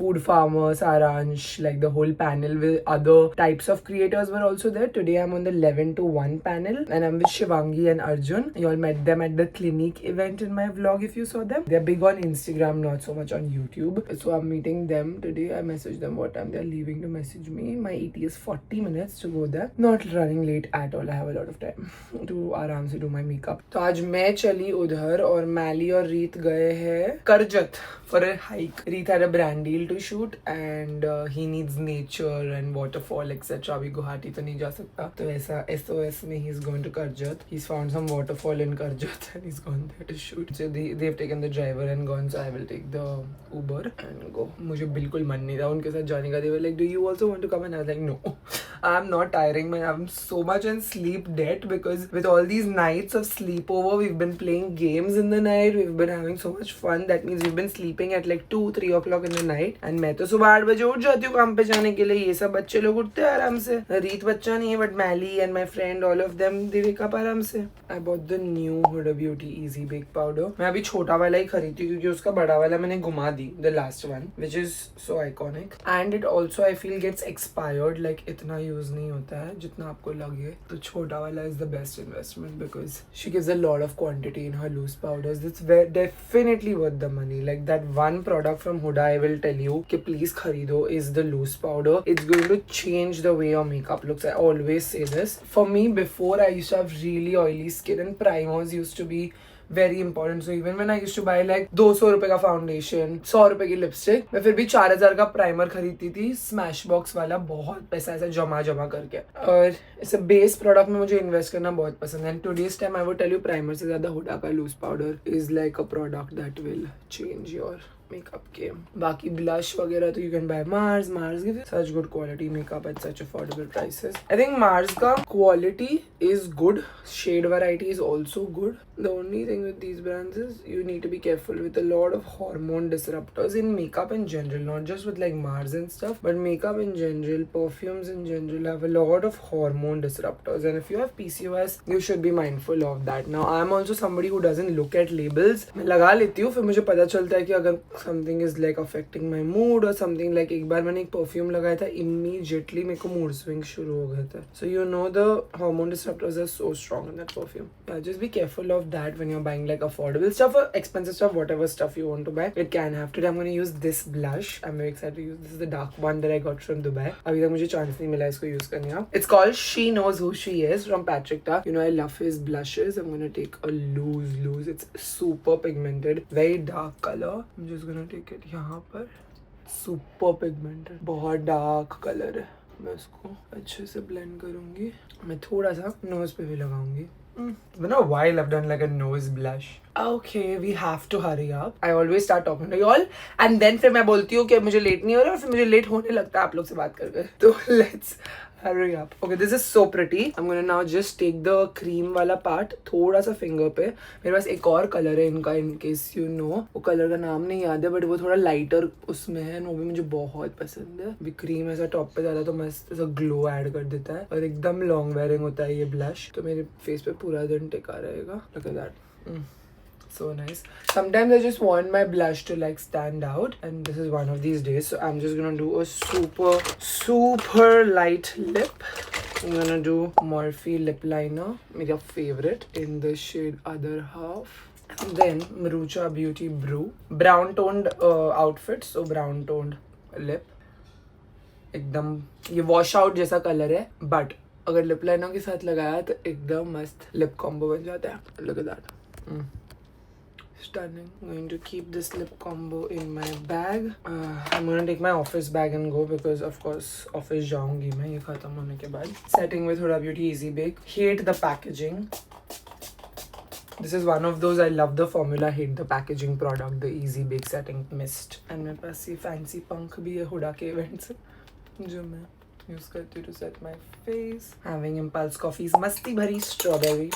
Food Farmer, Saransh, like the whole panel with other types of creators were also there. Today I'm on the 11 to 1 panel and I'm with Shivangi and Arjun. You all met them at the Clinique event in my vlog if you saw them. They're big on Instagram, not so much on YouTube. So I'm meeting them today. I messaged them what time they're leaving to message me. My ET is 40 minutes to go there. Not running late at all. I have a lot of time to आराम से do my makeup. तो आज मैं चली उधर और मैली और रीत गए हैं Karjat for a hike. Reet had a brand deal to shoot and he needs nature and waterfall etc. अभी गुवाहाटी तो नहीं जा सकता तो ऐसा SOS में he's going to Karjat. He's found some waterfall in Karjat and he's gone there to shoot. So they've taken the driver and gone, so I will take the Uber and go. मुझे बिल्कुल मन नहीं था उनके साथ जाने का. They were like, do you also want to come? And I was like, no. I'm not tiring. I'm so much in sleep debt because with all these nights of sleepover, we've been playing games in the night. We've been having so much fun. That means we've been sleeping at like 2-3 o'clock in the night. And मैं तो सुबह 8 बजे उठ जाती हूँ काम पे जाने के लिए. ये सब बच्चे लोग उठते हैं आराम से. रीत बच्चा नहीं है, but Mally and my friend, all of them, they wake up आराम से. I bought the new Huda Beauty Easy Bake Powder. मैं अभी छोटा वाला ही खरीदती हूँ क्योंकि उसका बड़ा वाला मैंने घुमा दी. The last one, which is so iconic. And it also I feel gets expired. Like इतना use नहीं होता है जितना आपको लगे. तो छोटा वाला is the best investment because she gives a lot of quantity in her loose powders. It's definitely worth the money. Like that one product from Huda, I will tell you कि please खरीदो is the loose powder. It's going to change the way your makeup looks. I always say this. For me, before I used to have really oily skin and primers used to be very important. So even when I used to buy like 200 रुपए का foundation, 100 रुपए की lipstick, मैं फिर भी 4000 का primer खरीदती थी स्मैश बॉक्स वाला, बहुत पैसा ऐसा जमा करके. और ऐसे बेस प्रोडक्ट में मुझे इन्वेस्ट करना बहुत पसंद है. And today's time I would tell you primer से ज्यादा हुडा का loose powder is like a product that will change your makeup game. बाकी blush वगैरह तो you can buy Mars. Mars gives you such good quality makeup at such affordable prices. I think Mars का quality is good. Shade variety is also good. The only thing with these brands is you need to be careful with a lot of hormone disruptors in makeup in general, not just with like Mars and stuff, but makeup in general, perfumes in general have a lot of hormone disruptors. And if you have PCOS, you should be mindful of that. Now, I am also somebody who doesn't look at labels. मैं लगा लेती हूँ, फिर मुझे पता चलता है कि अगर something is like affecting my mood or something. Like एक बार मैंने एक परफ्यूम लगाया था, immediately मेरे को mood swing शुरू हो गया था. So you know the hormone disruptors are so strong in that perfume. Yeah, just be careful of that when you're buying like affordable stuff or expensive stuff, whatever stuff you want to buy. It can have. Today I'm going to use this blush. I'm very excited to use. This is the dark one that I got from Dubai. अभी तक मुझे chance नहीं मिला इसको use करने का. It's called She Knows Who She Is from Patrick Ta. You know I love his blushes. I'm going to take a loose. It's super pigmented, very dark color. I'm just going to take it यहाँ पर. Super pigmented, बहुत dark color है. मैं उसको अच्छे से blend करूँगी. मैं थोड़ा सा nose पे भी लगाऊंगी. It's been a while I've done like a nose blush. Okay, we have to hurry up. I always start talking to you all and then फिर मैं बोलती हूँ कि मुझे लेट नहीं हो रहा और फिर मुझे लेट होने लगता है आप लोग से बात करके. तो let's hurry up. Okay, this is so pretty. I'm gonna now just take the cream वाला part थोड़ा सा finger पे. मेरे पास एक और कलर है इनका, in case you know. वो कलर का नाम नहीं याद है but वो थोड़ा लाइटर उसमें है, वो भी मुझे बहुत पसंद है. अभी क्रीम ऐसा टॉप पे डाला तो मस्त ऐसा ग्लो ऐड कर देता है और एकदम लॉन्ग वेयरिंग होता है ये ब्लश. तो मेरे फेस पे पूरा दिन टिका रहेगा. Look at that. So nice. Sometimes I just want my blush to like stand out and this is one of these days. So I'm just gonna do a super light lip. I'm gonna do Morphe lip liner, my favorite, in the shade Other Half. And then Marucha Beauty Brew. Brown toned outfit, so brown toned lip. एकदम ये wash out जैसा colour है, but अगर lip liner के साथ लगाया तो एकदम मस्त लिप कॉम्बो बन जाता है. Look at that. Stunning. I'm going to keep this lip combo in my bag. I'm going to take my office bag and go because of course office जाऊंगी मैं ये खत्म होने के बाद. Setting with Huda Beauty Easy Bake. Hate the packaging. This is one of those I love the formula, hate the packaging product, the Easy Bake Setting Mist. And मेरे पास ये fancy punk भी है हुडा के event से जो मैं use करती हूँ to set my face. Having Impulse Coffee's मस्ती भरी strawberry.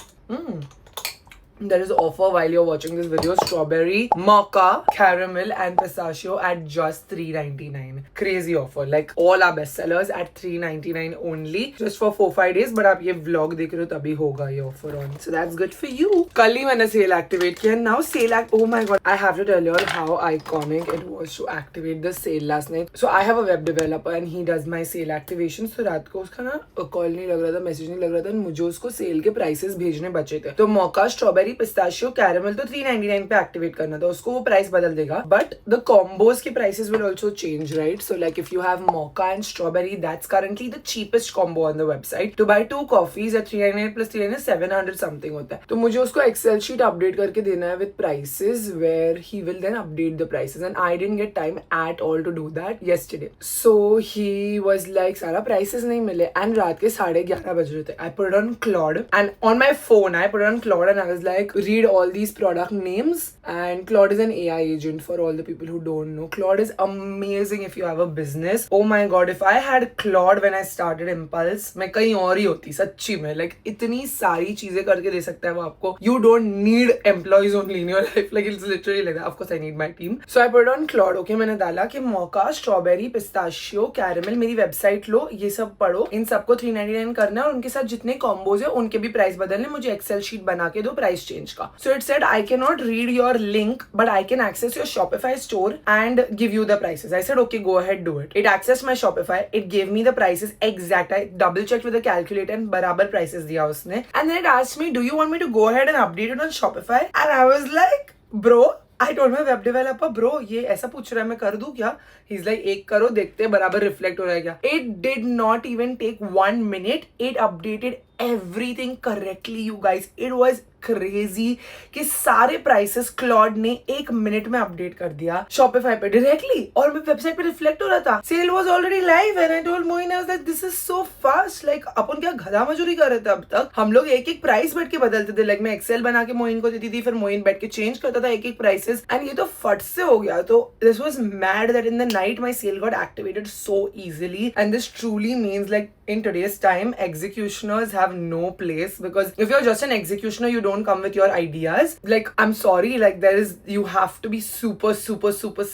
There is offer while you're watching this video. Strawberry, mocha, caramel and pistachio at just $3.99. Crazy offer. Like all our best sellers at $3.99 only. Just for 4-5 days. But आप ये vlog देख रहे हो तभी होगा ये offer on. So that's good for you. कल ही मैंने sale activate किया. Now sale oh my god. I have to tell you all how iconic it was to activate the sale last night. So I have a web developer and he does my sale activation. So रात को उसका ना call नहीं लग रहा था, message नहीं लग रहा था. मुझे उसको सेल के प्राइसेस भेजने बचे थे. तो मोका, स्ट्रॉबेरी, पिस्ताशियो, कैरामल तो $3.99 पे एक्टिवेट करना था. उसको वो प्राइस बदल देगा. बट द कॉम्बोज के prices will also change, right? So like if you have mocha and strawberry, that's currently the cheapest combo on the website. To buy 2 coffees at $3.99 plus $3.99 700 something होता है. तो मुझे उसको Excel sheet update करके देना है with prices where he will then update the prices and I didn't get time at all to do that yesterday. So he was like सारा prices नहीं मिले एंड रात के 11:30 बज रहे थे. I put it on Claude and on my phone I put it on Claude and I was like read all these product names. And Claude is an AI agent for all the people who don't know. Claude is amazing if you have a business. Oh my god, if I had Claude when I started Impulse, मैं कहीं और ही होती सच्ची में. Like इतनी सारी चीजें करके दे सकता है वो आपको. You don't need employees only in your life. Like it's literally like that. Of course I need my team. So I put it on Claude. Okay, मैंने डाला कि मोका, स्ट्रॉबेरी, पिस्ताशियो, कैरामल, मेरी वेबसाइट लो, ये सब पढ़ो, इन सबको $3.99 करना है और उनके साथ जितने कॉम्बोज है उनके भी प्राइस बदलने. मुझे एक्सेल शीट बना के दो प्राइस चेंज का. So it said I cannot read your link but I can access your Shopify store and give you the prices. I said okay, go ahead, do it. It accessed my Shopify. It gave me the prices exact. I double checked with the calculator and बराबर prices दिया उसने. And then it asked me, do you want me to go ahead and update it on Shopify? And I was like, bro, I told my web developer, bro, ये ऐसा पूछ रहा है मैं कर दूं क्या? He's like, एक करो देखते हैं बराबर रिफ्लेक्ट हो रहा है क्या? It did not even take 1 minute. It updated everything correctly, you guys. It was crazy कि सारे प्राइसेस क्लॉड ने 1 मिनट में अपडेट कर दिया शॉपिफाई पे डायरेक्टली और मेरे वेबसाइट पे रिफ्लेक्ट हो रहा था. Sale was already live and I told Moin, I was like this is so fast. Like अपन क्या गधा मजूरी कर रहे थे अब तक? हम लोग एक एक प्राइस बैठ के बदलते थे. लाइक मैं एक्सेल बना के मोइन को देती थी, फिर मोइन बैठ के चेंज करता था एक एक प्राइसेस एंड ये तो फट से हो गया. तो this was mad that in the night my sale got activated so easily and this truly means like in today's time executioners have no place, because if you're just an executioner you don't come with your ideas. Like I'm sorry, like there is, you have to be super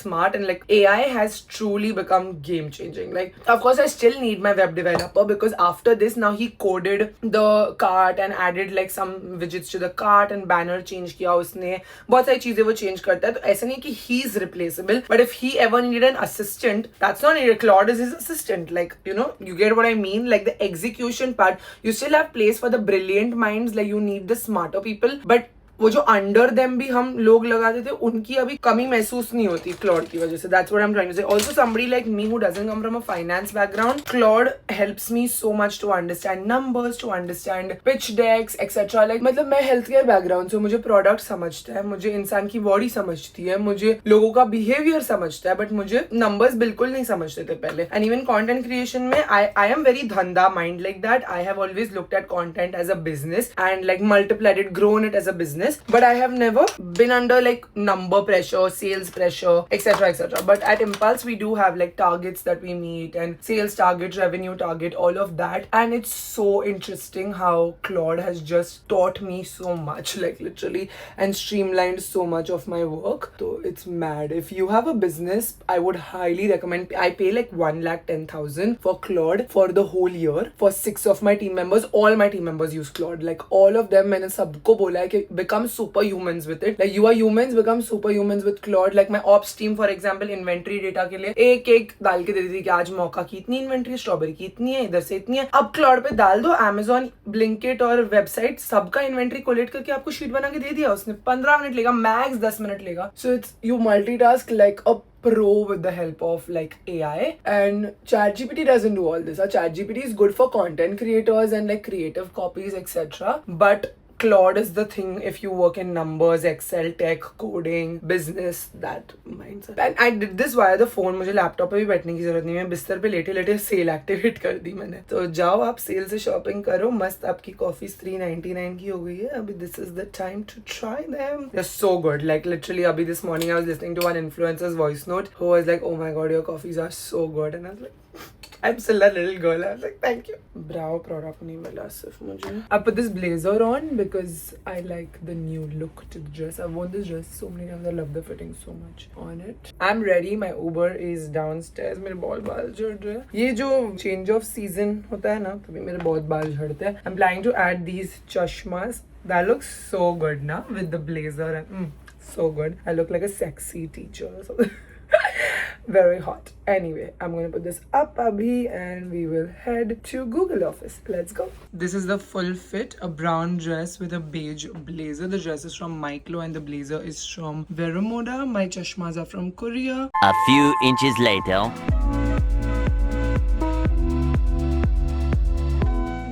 smart and like AI has truly become game changing. Like of course I still need my web developer because after this now he coded the cart and added like some widgets to the cart and banner change किया उसने, बहुत सारी चीजें वो change करता है. तो ऐसा नहीं कि he is replaceable, but if he ever needed an assistant, that's not needed. Claude is his assistant. Like you know, you get what I mean? Like the execution part, you still have place for the brilliant minds, like you need the smarter people, but वो जो under them भी हम लोग लगाते थे उनकी अभी कमी महसूस नहीं होती क्लॉड की वजह से. That's what I am trying to say. Also somebody like me who doesn't come from a finance background, Claude helps me so much to understand numbers, to understand pitch decks etcetera. Like मतलब मैं health care background से, मुझे product समझता है, मुझे इंसान की body समझती है, मुझे लोगों का बिहेवियर समझता है, बट मुझे नंबर्स बिल्कुल नहीं समझते थे पहले. एंड इवन कॉन्टेंट क्रिएशन में आई एम वेरी धंधा mind like that. I have always looked at content as a business and like multiplied it, grown it as a business. But I have never been under like number pressure, sales pressure, etc. But at Impulse we do have like targets that we meet and sales target, revenue target, all of that. And it's so interesting how Claude has just taught me so much, like literally, and streamlined so much of my work. So it's mad. If you have a business, I would highly recommend. I pay like 1,10,000 for Claude for the whole year for 6 of my team members. All my team members use Claude. Like all of them, मैंने सबको बोला है कि become superhumans with it. Like you are humans, become superhumans with Claude. Like my ops team for example, inventory data के लिए एक एक डाल के देती थी कि आज मौका की इतनी इन्वेंट्री, स्ट्रॉबेरी की इतनी है, इधर से इतनी है. अब Claude पे डाल दो, Amazon, Blinkit और वेबसाइट सबका इन्वेंट्री कोलेक्ट करके आपको शीट बना के दे दिया उसने. 15 मिनट लेगा, मैक्स 10 मिनट लेगा. So it's you multitask like a pro with the help of like AI, and ChatGPT doesn't do all this. ChatGPT is good for content creators and like creative copies, etc. But Claude is the thing if you work in numbers, Excel, tech, coding, business, that mindset. And I did this via the phone. मुझे laptop पे भी बैठने की जरूरत नहीं है, बिस्तर पे लेटे लेटे सेल एक्टिवेट कर दी मैंने. तो जाओ आप सेल से शॉपिंग करो, मस्त आपकी कॉफी 399 की हो गई है अभी. This is the time to try them. They're so good. Like literally अभी this morning I was listening to one influencer's voice note who was like, oh my god, your coffees are so good. And I was like, I'm still a little girl. I was like, thank you. Brow product नहीं मिला सिर्फ मुझे. I put this blazer on because I like the new look to the dress. I've worn this dress so many times. I love the fitting so much on it. I'm ready. My Uber is downstairs. मेरे बहुत बाल झड़ रहे हैं. ये जो change of season होता है ना, तभी मेरे बहुत बाल झड़ते हैं. I'm planning to add these chashmas. That looks so good now with the blazer and so good. I look like a sexy teacher or something. Very hot. Anyway, I'm gonna put this up abhi and we will head to Google office. Let's go. This is the full fit, a brown dress with a beige blazer. The dress is from Myclo and the blazer is from Veromoda. My chashmas are from Korea. A few inches later.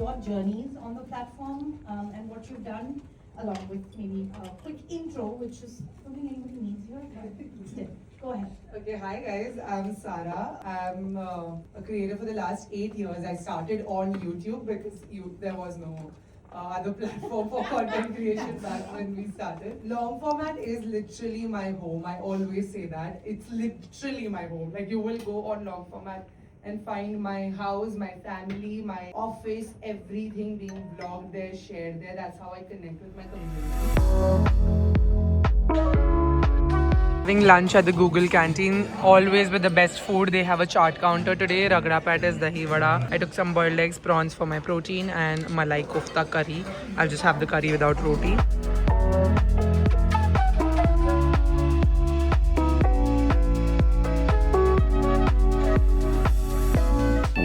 Your journeys on the platform and what you've done, along with maybe a quick intro, which is something anybody needs here. But still, go ahead. Okay, hi guys, I'm Sarah. I'm a creator for the last 8 years. I started on YouTube because there was no other platform for content creation back when we started. Long format is literally my home. I always say that. It's literally my home. Like you will go on long format and find my house, my family, my office, everything being vlogged there, shared there. That's how I connect with my community. Having lunch at the Google canteen, always with the best food. They have a chaat counter today. Ragda patties, dahi vada. I took some boiled eggs, prawns for my protein, and malai kofta curry. I'll just have the curry without roti.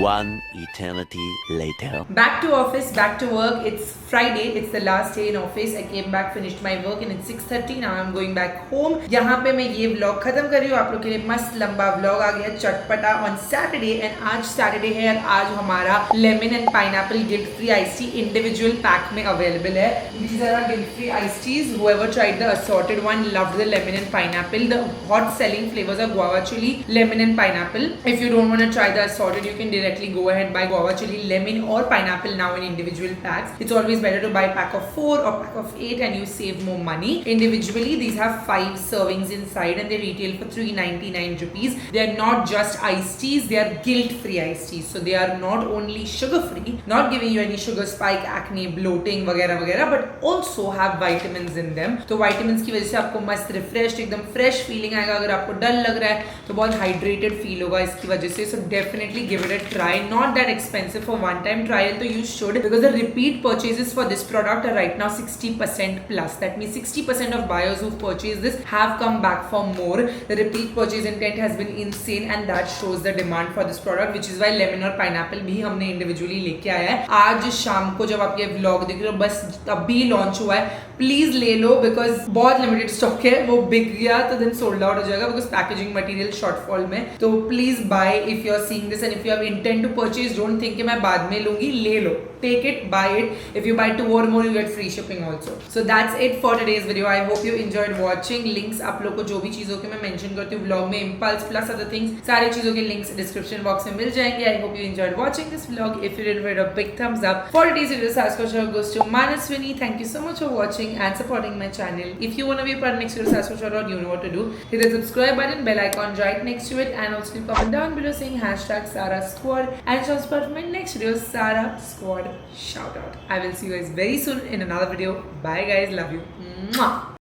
One eternity later. Back to office, back to work. It's Friday. It's the last day in office. I came back, finished my work, and it's 6:30. Now I'm going back home. यहाँ पे मैं ये vlog खत्म कर रही हूँ. आप लोग के लिए मस्त लंबा vlog आ गया चटपटा on Saturday, and आज Saturday है और आज हमारा lemon and pineapple guilt free iced tea individual pack में available है. These are our guilt free iced teas. Whoever tried the assorted one loved the lemon and pineapple. The hot selling flavors are guava chili, lemon and pineapple. If you don't want to try the assorted, you can directly go ahead buy guava chili, lemon or pineapple now in individual packs. It's always better to buy pack of 4 or pack of 8 and you save more money. Individually, these have 5 servings inside and they retail for 399 rupees. They are not just iced teas, they are guilt-free iced teas. So they are not only sugar-free, not giving you any sugar spike, acne, bloating वगैरह वगैरह, but also have vitamins in them. तो vitamins की वजह से आपको मस्त refreshed, एकदम fresh feeling आएगा. अगर आपको डल लग रहा है तो बहुत hydrated feel होगा इसकी वजह से. So definitely give it a try. Not that expensive for one-time trial, so you should, because the repeat purchases for this product are right now 60% plus. That means 60% of buyers who've purchased this have come back for more. The repeat purchase intent has been insane and that shows the demand for this product, which is why lemon और pineapple भी हमने individually लेके आया है. आज शाम को जब आप ये vlog देख रहे हो बस अभी launch हुआ है, प्लीज ले लो बिकॉज बहुत लिमिटेड स्टॉक है. वो बिक गया तो देन सोल्ड आउट हो जाएगा बिकॉज पैकेजिंग मटेरियल शॉर्टफॉल में. तो please buy if you are seeing this and if you have intent to purchase. Don't think कि मैं बाद में लूंगी, ले लो. Take it, buy it. If you buy 2 or more, you get free shipping also. So that's it for today's video. I hope you enjoyed watching. Links आप लोग को जो भी चीज़ों के मैं mention करती हूँ vlog में, Impulse plus other things, सारे चीज़ों के links description box में मिल जाएंगे. I hope you enjoyed watching this vlog. If you did, give it a big thumbs up. For today's video, Sasquatch goes to Manaswini. Thank you so much for watching and supporting my channel. If you want to be a part of next video, Sasquatch, you know what to do. Hit the subscribe button, bell icon right next to it, and also comment down below saying #SarahSquad and show support for my next video, Sarah Squad shout out. I will see you guys very soon in another video. Bye guys, love you. Mwah.